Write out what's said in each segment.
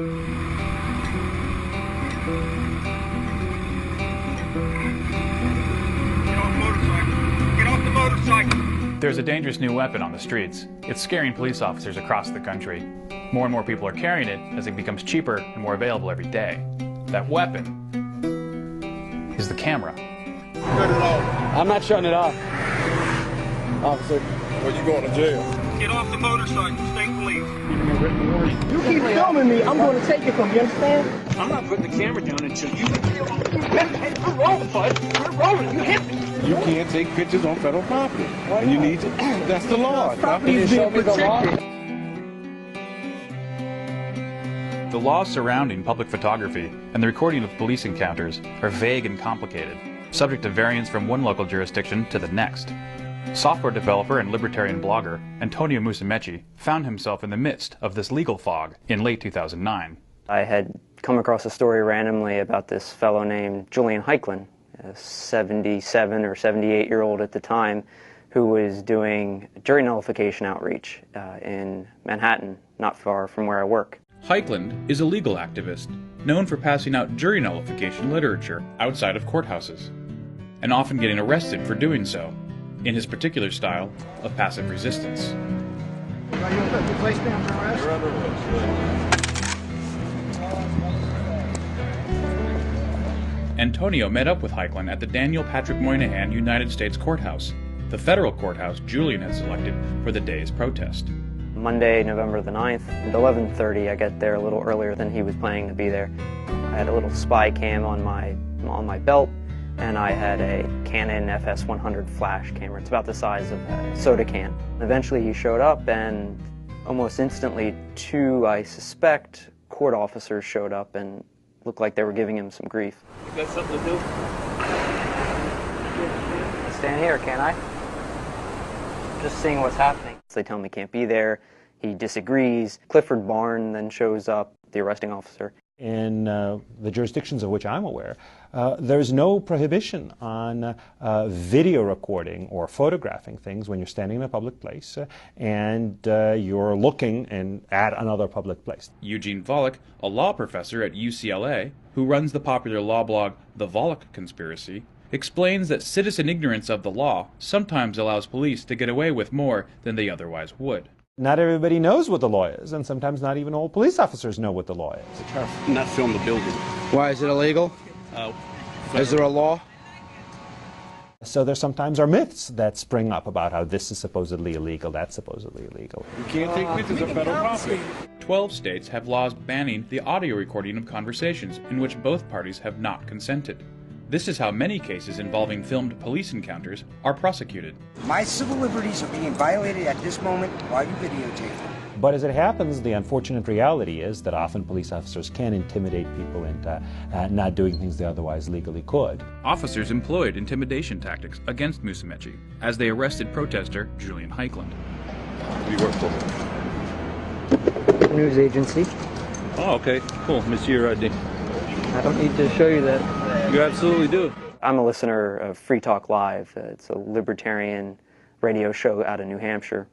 Get off the motorcycle! There's a dangerous new weapon on the streets. It's scaring police officers across the country. More and more people are carrying it as it becomes cheaper and more available every day. That weapon is the camera. Shut it off. I'm not shutting it off, officer. Well, you going to jail. Get off the motorcycle, state police. You keep filming me, I'm going to take it from you, understand? I'm not putting the camera down until you... You're rolling, bud. You're rolling. You hit me. You can't take pictures on federal property. And you need to... That's the law. Property is being protected. The laws surrounding public photography and the recording of police encounters are vague and complicated, subject to variance from one local jurisdiction to the next. Software developer and libertarian blogger Antonio Musumeci found himself in the midst of this legal fog in late 2009. I had come across a story randomly about this fellow named Julian Heiklin, a 77 or 78-year-old at the time, who was doing jury nullification outreach in Manhattan, not far from where I work. Heiklin is a legal activist, known for passing out jury nullification literature outside of courthouses, and often getting arrested for doing so, in his particular style of passive resistance. Antonio met up with Heiklin at the Daniel Patrick Moynihan United States Courthouse, the federal courthouse Julian had selected for the day's protest. Monday, November the 9th, at 11:30, I got there a little earlier than he was planning to be there. I had a little spy cam on my belt, and I had a Canon FS100 flash camera. It's about the size of a soda can. Eventually he showed up, and almost instantly two, I suspect, court officers showed up and looked like they were giving him some grief. You got something to do? Stand here, can I? Just seeing what's happening. They tell him he can't be there. He disagrees. Clifford Barn then shows up, the arresting officer. In the jurisdictions of which I'm aware, there's no prohibition on video recording or photographing things when you're standing in a public place and you're looking at another public place. Eugene Volokh, a law professor at UCLA, who runs the popular law blog The Volokh Conspiracy, explains that citizen ignorance of the law sometimes allows police to get away with more than they otherwise would. Not everybody knows what the law is, and sometimes not even all police officers know what the law is. Not film the building. Why, is it illegal? Is there a law? So there sometimes are myths that spring up about how this is supposedly illegal, that's supposedly illegal. You can't take pictures of federal property. 12 states have laws banning the audio recording of conversations in which both parties have not consented. This is how many cases involving filmed police encounters are prosecuted. My civil liberties are being violated at this moment while you videotape. But as it happens, the unfortunate reality is that often police officers can intimidate people into not doing things they otherwise legally could. Officers employed intimidation tactics against Musumeci as they arrested protester Julian Heiklin. You work for? News agency. Oh, okay. Cool. Monsieur ID. I don't need to show you that. You absolutely do. I'm a listener of Free Talk Live. It's a libertarian radio show out of New Hampshire.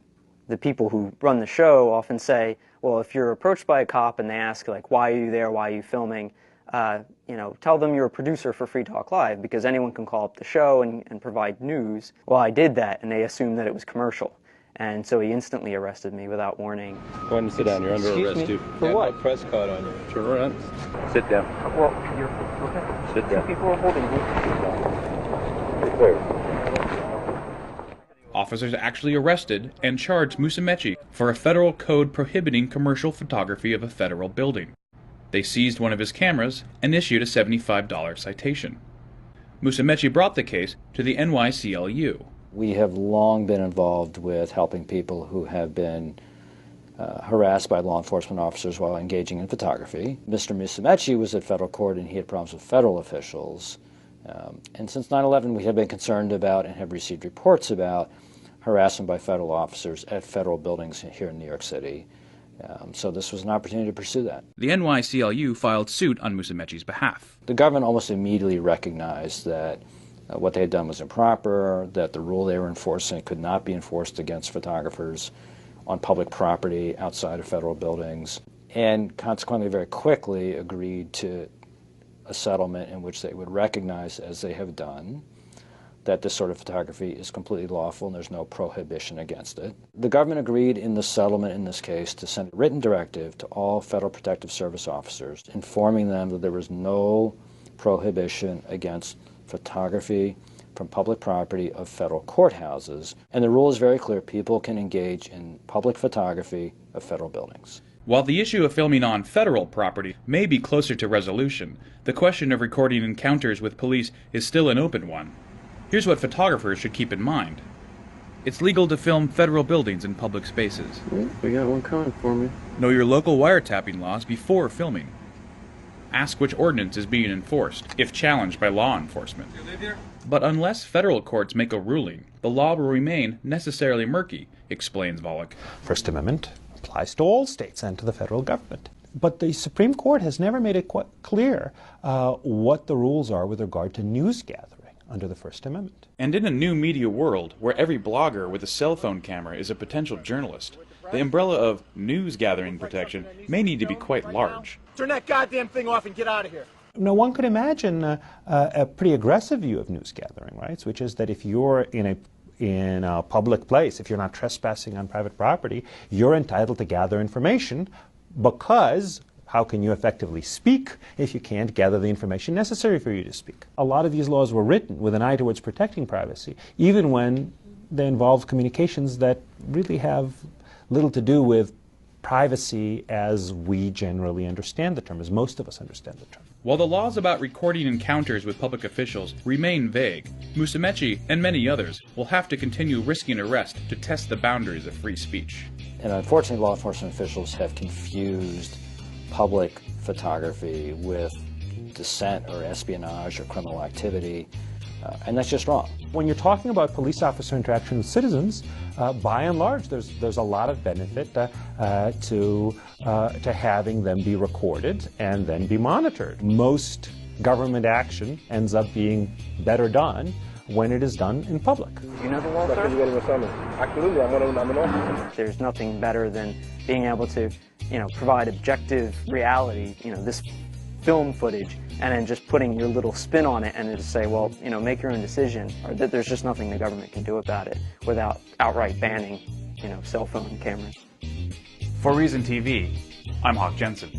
The people who run the show often say, well, if you're approached by a cop and they ask, like, why are you there, why are you filming, tell them you're a producer for Free Talk Live, because anyone can call up the show and provide news. Well, I did that, and they assumed that it was commercial. And so he instantly arrested me without warning. Go ahead and sit down. You're under arrest, too. For what? No press card on you. Turn around. Sit down. Well, you're okay. Sit down. Two people are holding me. Officers actually arrested and charged Musumeci for a federal code prohibiting commercial photography of a federal building. They seized one of his cameras and issued a $75 citation. Musumeci brought the case to the NYCLU. We have long been involved with helping people who have been harassed by law enforcement officers while engaging in photography. Mr. Musumeci was at federal court and he had problems with federal officials. And since 9/11 we have been concerned about and have received reports about harassment by federal officers at federal buildings here in New York City. So this was an opportunity to pursue that. The NYCLU filed suit on Musumeci's behalf. The government almost immediately recognized that what they had done was improper, that the rule they were enforcing could not be enforced against photographers on public property outside of federal buildings. and consequently very quickly agreed to a settlement in which they would recognize, as they have done, that this sort of photography is completely lawful and there's no prohibition against it. The government agreed in the settlement in this case to send a written directive to all Federal Protective Service officers informing them that there was no prohibition against photography from public property of federal courthouses. And the rule is very clear: people can engage in public photography of federal buildings. While the issue of filming on federal property may be closer to resolution, the question of recording encounters with police is still an open one. Here's what photographers should keep in mind. It's legal to film federal buildings in public spaces. We got one coming for me. Know your local wiretapping laws before filming. Ask which ordinance is being enforced, if challenged by law enforcement. You live here? But unless federal courts make a ruling, the law will remain necessarily murky, explains Volokh. First Amendment applies to all states and to the federal government. But the Supreme Court has never made it quite clear what the rules are with regard to news gathering under the First Amendment. And in a new media world, where every blogger with a cell phone camera is a potential journalist, the umbrella of news gathering protection may need to be quite large. Turn that goddamn thing off and get out of here. Now, one could imagine a pretty aggressive view of news gathering rights, which is that if you're in a public place, if you're not trespassing on private property, you're entitled to gather information, because how can you effectively speak if you can't gather the information necessary for you to speak? A lot of these laws were written with an eye towards protecting privacy, even when they involve communications that really have little to do with privacy as we generally understand the term, as most of us understand the term. While the laws about recording encounters with public officials remain vague, Musumeci and many others will have to continue risking arrest to test the boundaries of free speech. And unfortunately, law enforcement officials have confused public photography with dissent or espionage or criminal activity, and that's just wrong. When you're talking about police officer interaction with citizens, by and large, there's a lot of benefit to having them be recorded and then be monitored. Most government action ends up being better done when it is done in public. You know the law, sir? Absolutely, I'm an officer. There's nothing better than being able to, provide objective reality, this film footage, and then just putting your little spin on it and just say, well, make your own decision, or that there's just nothing the government can do about it without outright banning, cell phone cameras. For Reason TV, I'm Hawk Jensen.